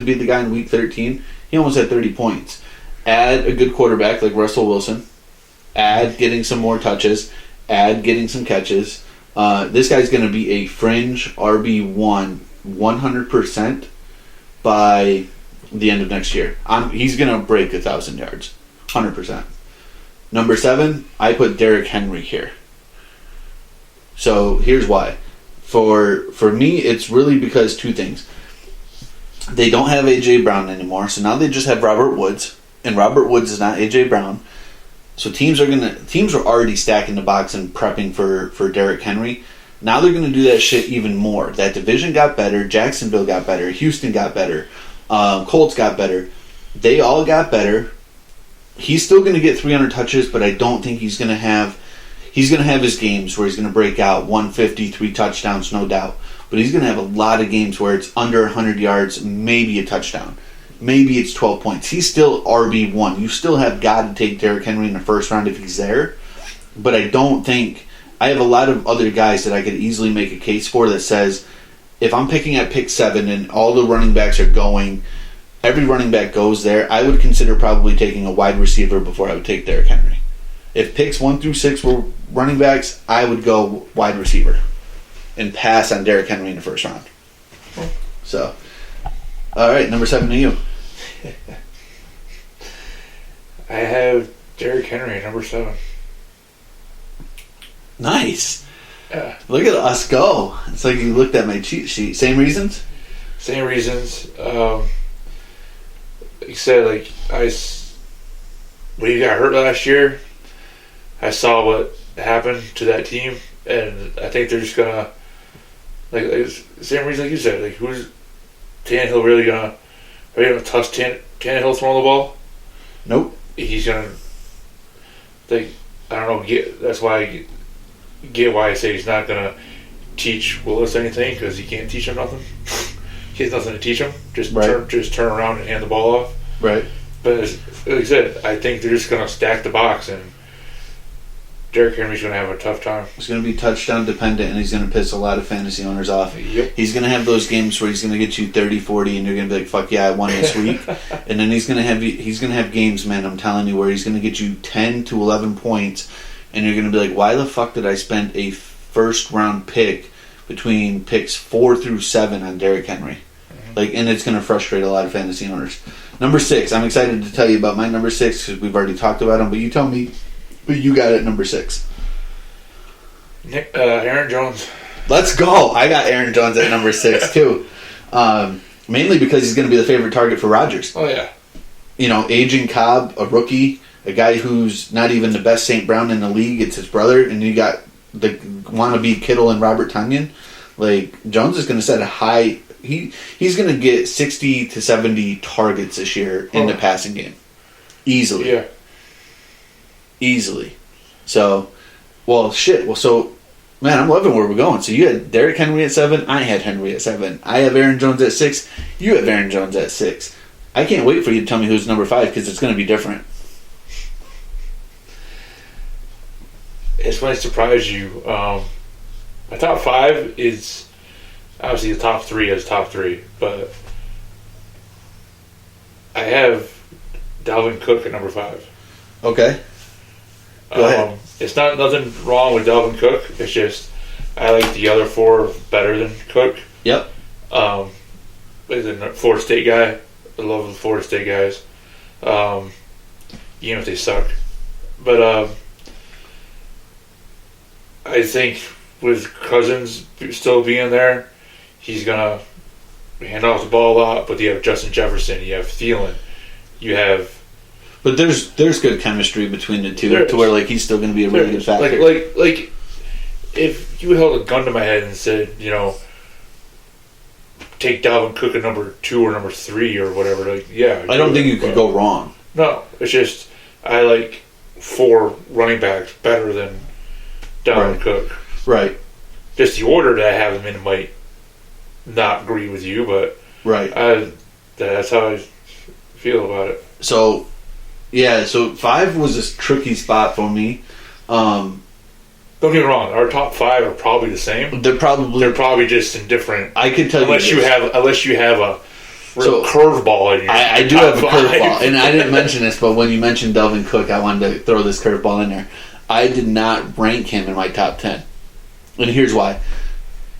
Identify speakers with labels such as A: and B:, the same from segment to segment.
A: to be the guy in week 13, he almost had 30 points. Add a good quarterback like Russell Wilson. Add getting some more touches. Add getting some catches. This guy's going to be a fringe RB1 100% by the end of next year. He's going to break 1,000 yards. 100%. Number 7, I put Derrick Henry here. So here's why. For me, it's really because two things. They don't have A.J. Brown anymore, so now they just have Robert Woods, and Robert Woods is not A.J. Brown. So teams are already stacking the box and prepping for Derrick Henry. Now they're going to do that shit even more. That division got better. Jacksonville got better. Houston got better. Colts got better. They all got better. He's still going to get 300 touches, but I don't think he's going to have his games where he's going to break out 150, 3 touchdowns, no doubt. But he's going to have a lot of games where it's under 100 yards, maybe a touchdown. Maybe it's 12 points. He's still RB1. You still have got to take Derrick Henry in the first round if he's there. But I don't think... I have a lot of other guys that I could easily make a case for that says, if I'm picking at pick 7 and all the running backs are going, every running back goes there, I would consider probably taking a wide receiver before I would take Derrick Henry. If picks 1 through 6 were running backs, I would go wide receiver and pass on Derrick Henry in the first round. So, all right, number 7 to you.
B: I have Derrick Henry at number 7.
A: Nice.
B: Yeah.
A: Look at us go. It's like you looked at my cheat sheet. Same reasons?
B: Same reasons. Like you said, when he got hurt last year, I saw what happened to that team, and I think they're just gonna same reason like you said. Like, who's Tannehill really gonna touch Tannehill throwing the ball?
A: Nope.
B: He's gonna. I don't know. That's why I get why I say he's not gonna teach Willis anything, because he can't teach him nothing. He has nothing to teach him. Just turn around and hand the ball off.
A: Right.
B: But like I said, I think they're just gonna stack the box, and Derrick Henry's going to have a tough time.
A: He's going to be touchdown dependent, and he's going to piss a lot of fantasy owners off.
B: Yep. He's
A: going to have those games where he's going to get you 30, 40, and you're going to be like, fuck yeah, I won this week. And then he's going to have games, man, I'm telling you, where he's going to get you 10 to 11 points, and you're going to be like, why the fuck did I spend a first-round pick between picks 4 through 7 on Derrick Henry? Mm-hmm. And it's going to frustrate a lot of fantasy owners. Number 6, I'm excited to tell you about my number 6, because we've already talked about him, but you tell me who you got at number 6.
B: Aaron Jones.
A: Let's go. I got Aaron Jones at number 6 too. Mainly because he's going to be the favorite target for Rodgers.
B: Oh yeah.
A: Aging Cobb, a rookie, a guy who's not even the best St. Brown in the league. It's his brother, and you got the wannabe Kittle and Robert Tonyan. Jones is going to set a high. He's going to get 60 to 70 targets this year in the passing game, easily.
B: Yeah.
A: Easily. So, man, I'm loving where we're going. So you had Derrick Henry at 7. I had Henry at 7. I have Aaron Jones at 6. You have Aaron Jones at 6. I can't wait for you to tell me who's number 5, because it's going to be different.
B: It's going to surprise you. My top 5 is obviously the top 3 is top 3, but I have Dalvin Cook at number 5.
A: Okay. Go ahead.
B: It's nothing wrong with Dalvin Cook. It's just I like the other 4 better than Cook.
A: Yep.
B: As a Florida State guy, I love the Florida State guys. Even if they suck, but I think with Cousins still being there, he's gonna hand off the ball a lot. But you have Justin Jefferson, you have Thielen, you have.
A: But there's good chemistry between the two, to where he's still going to be a really good factor.
B: Like if you held a gun to my head and said, take Dalvin Cook at number 2 or number 3 or whatever,
A: I don't think you could go wrong.
B: No, it's just I like 4 running backs better than Dalvin Cook.
A: Right.
B: Just the order that I have them in might not agree with you, but that's how I feel about it.
A: So. Yeah, so 5 was a tricky spot for me.
B: Don't get me wrong; our top 5 are probably the same.
A: They're probably
B: just in different.
A: I could tell
B: unless you have a real curveball in your
A: I do have a curveball, and I didn't mention this, but when you mentioned Dalvin Cook, I wanted to throw this curveball in there. I did not rank him in my top 10. And here's why.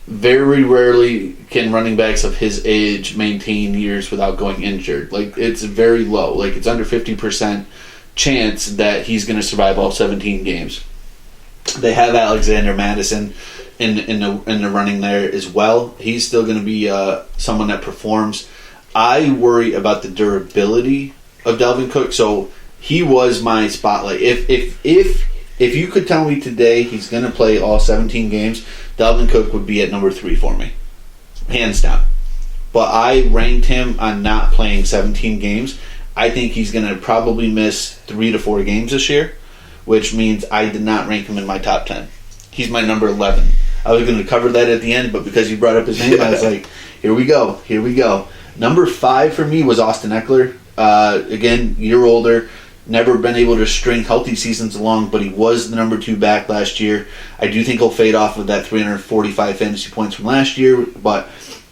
A: Very rarely can running backs of his age maintain years without going injured. Like, it's very low. Like, it's under 50% chance that he's going to survive all 17 games. They have Alexander Madison in the running there as well. He's still going to be someone that performs. I worry about the durability of Dalvin Cook. So he was my spotlight. If you could tell me today he's going to play all 17 games, Dalvin Cook would be at number 3 for me, hands down. But I ranked him on not playing 17 games. I think he's going to probably miss 3 to 4 games this year, which means I did not rank him in my top 10. He's my number 11. I was going to cover that at the end, but because you brought up his name, I was like, here we go. Number 5 for me was Austin Eckler. Again, year older, never been able to string healthy seasons along, but he was the number 2 back last year. I do think he'll fade off of that 345 fantasy points from last year, but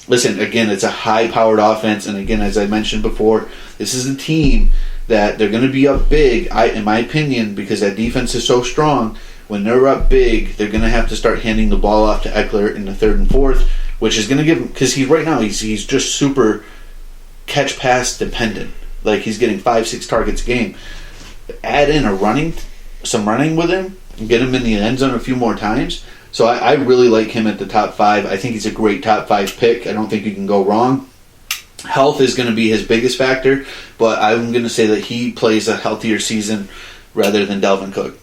A: listen, again, it's a high-powered offense, and again, as I mentioned before, this is a team that they're going to be up big, in my opinion, because that defense is so strong. When they're up big, they're going to have to start handing the ball off to Eckler in the 3rd and 4th, which is going to give him, because right now he's just super catch-pass dependent. Like, he's getting 5-6 targets a game. Add in some running with him, and get him in the end zone a few more times. So I really like him at the top 5. I think he's a great top 5 pick. I don't think you can go wrong. Health is going to be his biggest factor, but I'm going to say that he plays a healthier season rather than Dalvin Cook.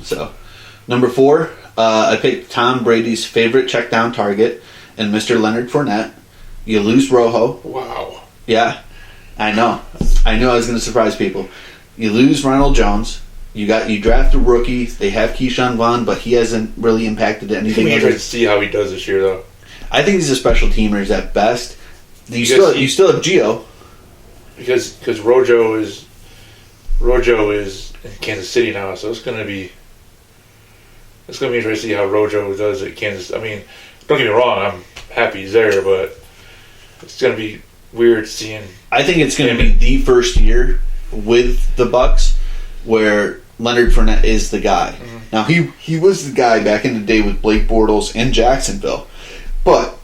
A: So, number 4, I picked Tom Brady's favorite check down target and Mr. Leonard Fournette. You lose Rojo.
B: Wow.
A: Yeah, I know. I knew I was going to surprise people. You lose Ronald Jones. You draft a rookie. They have Keyshawn Vaughn, but he hasn't really impacted anything.
B: I'm interested to see how he does this year, though.
A: I think he's a special teamer at best. You still have Gio.
B: Because Rojo is in Kansas City now, so it's gonna be interesting to see how Rojo does at Kansas. I mean, don't get me wrong, I'm happy he's there, but it's gonna be weird seeing.
A: I think it's gonna be the first year with the Bucks where Leonard Fournette is the guy. Mm-hmm. Now he was the guy back in the day with Blake Bortles in Jacksonville, but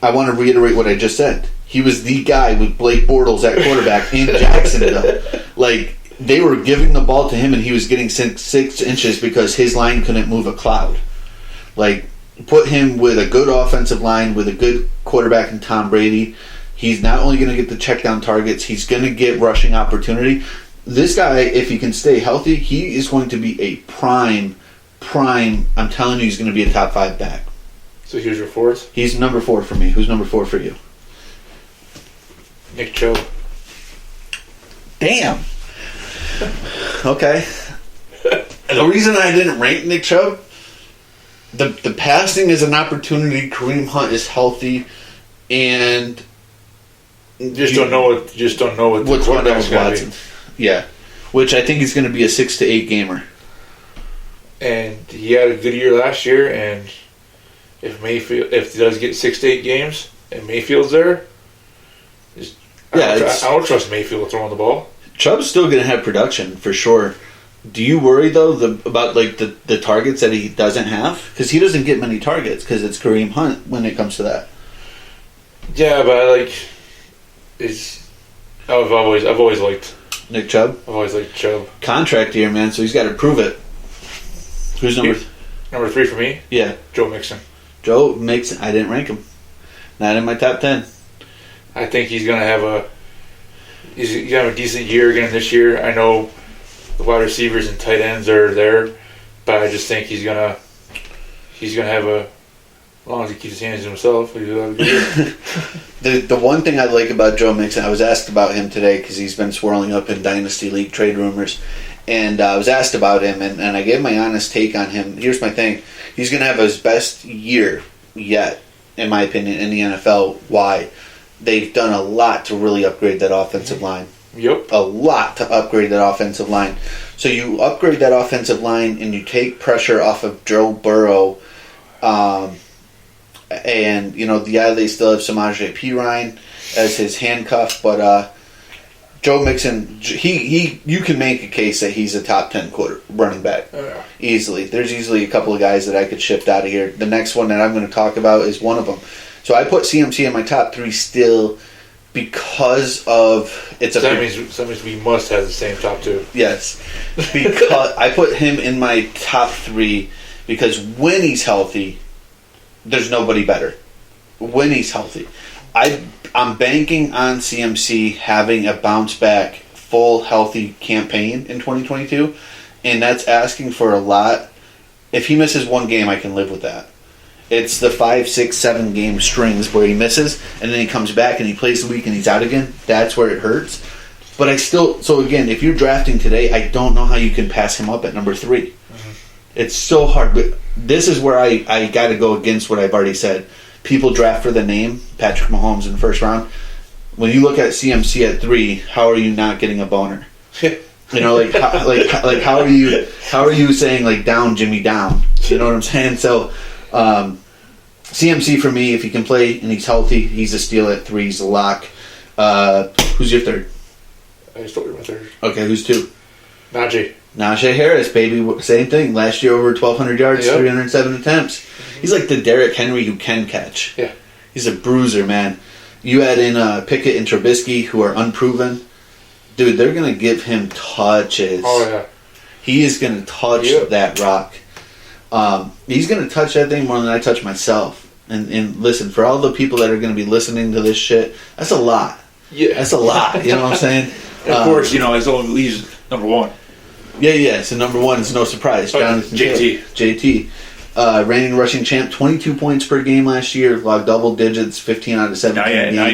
A: I want to reiterate what I just said. He was the guy with Blake Bortles at quarterback in Jacksonville. Like, they were giving the ball to him and he was getting 6 inches because his line couldn't move a cloud. Like, put him with a good offensive line, with a good quarterback in Tom Brady. He's not only going to get the check down targets, he's going to get rushing opportunity. This guy, if he can stay healthy, he is going to be a prime, I'm telling you, he's going to be a top 5 back.
B: So here's your 4th?
A: He's number 4 for me. Who's number 4 for you?
B: Nick Chubb.
A: Damn. Okay. The reason I didn't rank Nick Chubb, the passing is an opportunity. Kareem Hunt is healthy, and
B: you just don't know what
A: what's going on with Watson. Yeah, which I think is going to be a 6 to 8 gamer.
B: And he had a good year last year, and if he does get 6 to 8 games and Mayfield's there, I don't trust Mayfield throwing the ball.
A: Chubb's still going to have production for sure. Do you worry though about the targets that he doesn't have? Because he doesn't get many targets because it's Kareem Hunt when it comes to that.
B: Yeah, but I've always liked
A: Nick Chubb.
B: I've always liked Chubb.
A: Contract year, man, so he's got to prove it. Who's
B: number 3 for me?
A: Yeah,
B: Joe Mixon.
A: Joe Mixon. I didn't rank him. Not in my top 10.
B: I think he's gonna have a decent year again this year. I know the wide receivers and tight ends are there, but I just think he's gonna have as long as he keeps his hands to himself. He'll have a good year.
A: The one thing I like about Joe Mixon, I was asked about him today because he's been swirling up in Dynasty League trade rumors, and I was asked about him, and I gave my honest take on him. Here's my thing: he's gonna have his best year yet, in my opinion, in the NFL. Why? They've done a lot to really upgrade that offensive line.
B: Yep.
A: A lot to upgrade that offensive line. So you upgrade that offensive line and you take pressure off of Joe Burrow. And, they still have Samaje Perine. as his handcuff. But Joe Mixon, you can make a case that he's a top 10 running back easily. There's easily a couple of guys that I could shift out of here. The next one that I'm going to talk about is one of them. So I put CMC in my top 3 still because of it's a.
B: That means we must have the same top 2.
A: Yes, because I put him in my top 3 because when he's healthy, there's nobody better. When he's healthy, I'm banking on CMC having a bounce back, full healthy campaign in 2022, and that's asking for a lot. If he misses one game, I can live with that. It's the 5, 6, 7 game strings where he misses, and then he comes back and he plays the week and he's out again. That's where it hurts. But so again, if you're drafting today, I don't know how you can pass him up at number 3. Mm-hmm. It's so hard. But this is where I got to go against what I've already said. People draft for the name, Patrick Mahomes in the first round. When you look at CMC at 3, how are you not getting a boner? How are you saying like down Jimmy down? You know what I'm saying? So CMC for me, if he can play and he's healthy, he's a steal at 3. He's a lock. Who's your third?
B: I just told you my third.
A: Okay, who's 2?
B: Najee
A: Harris, baby. Same thing. Last year over 1,200 yards, 307 attempts. He's like the Derrick Henry who can catch.
B: Yeah.
A: He's a bruiser, man. You add in Pickett and Trubisky who are unproven. Dude, they're going to give him touches.
B: Oh, yeah.
A: He is going to touch that rock. He's going to touch that thing more than I touch myself. And listen, for all the people that are going to be listening to this shit, that's a lot.
B: Yeah.
A: That's a lot. You know what I'm saying?
B: And of course, as long as he's number 1.
A: Yeah. So number 1 is no surprise. Jonathan JT. Reigning rushing champ, 22 points per game last year, logged double digits, 15 out of 17 games. Now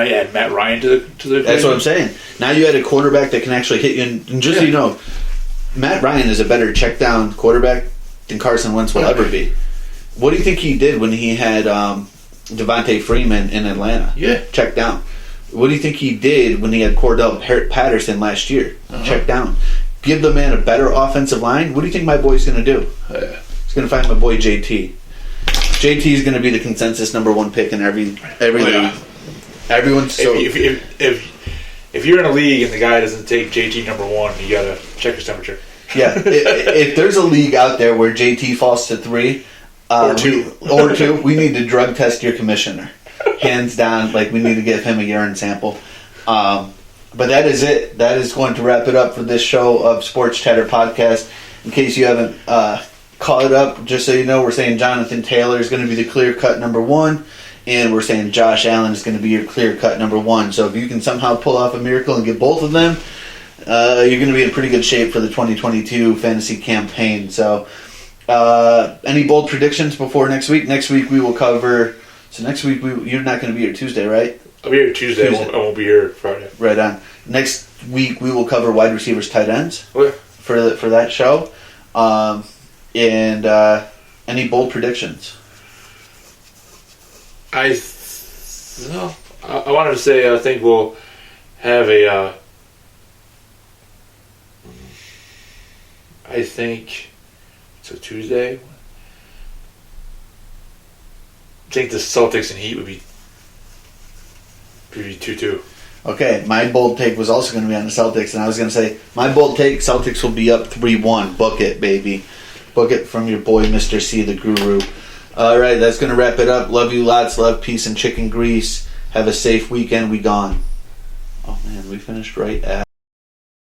B: you add Matt Ryan to the
A: That's what I'm saying. Now you had a quarterback that can actually hit you. And just so you know, Matt Ryan is a better check down quarterback than Carson Wentz will ever be. What do you think he did when he had Devontae Freeman in Atlanta?
B: Yeah.
A: Check down. What do you think he did when he had Cordell Patterson last year? Check down. Give the man a better offensive line. What do you think my boy's going to do? He's going to find my boy JT. JT is going to be the consensus number 1 pick in every league. Everyone's so.
B: If you're in a league and the guy doesn't take JT number 1, you got to check his temperature.
A: Yeah, if there's a league out there where JT falls to 3
B: or 2,
A: we need to drug test your commissioner, hands down. Like we need to give him a urine sample. But that is it. That is going to wrap it up for this show of Sports Chatter Podcast. In case you haven't caught it up, just so you know, we're saying Jonathan Taylor is going to be the clear-cut number 1, and we're saying Josh Allen is going to be your clear-cut number 1. So if you can somehow pull off a miracle and get both of them, you're going to be in pretty good shape for the 2022 fantasy campaign. So any bold predictions before next week? Next week we will cover... So next week you're not going to be here Tuesday, right?
B: I'll be here Tuesday. I won't be here Friday.
A: Right on. Next week we will cover wide receivers, tight ends
B: Okay.
A: for that show. And any bold predictions?
B: I wanted to say I think we'll have a. I think it's a Tuesday. I think the Celtics and Heat would be 2-2.
A: Okay, my bold take was also going to be on the Celtics, and I was going to say, my bold take, Celtics will be up 3-1. Book it, baby. Book it from your boy, Mr. C, the Guru. All right, that's going to wrap it up. Love you lots. Love, peace, and chicken grease. Have a safe weekend. We gone. Oh, man, we finished right at...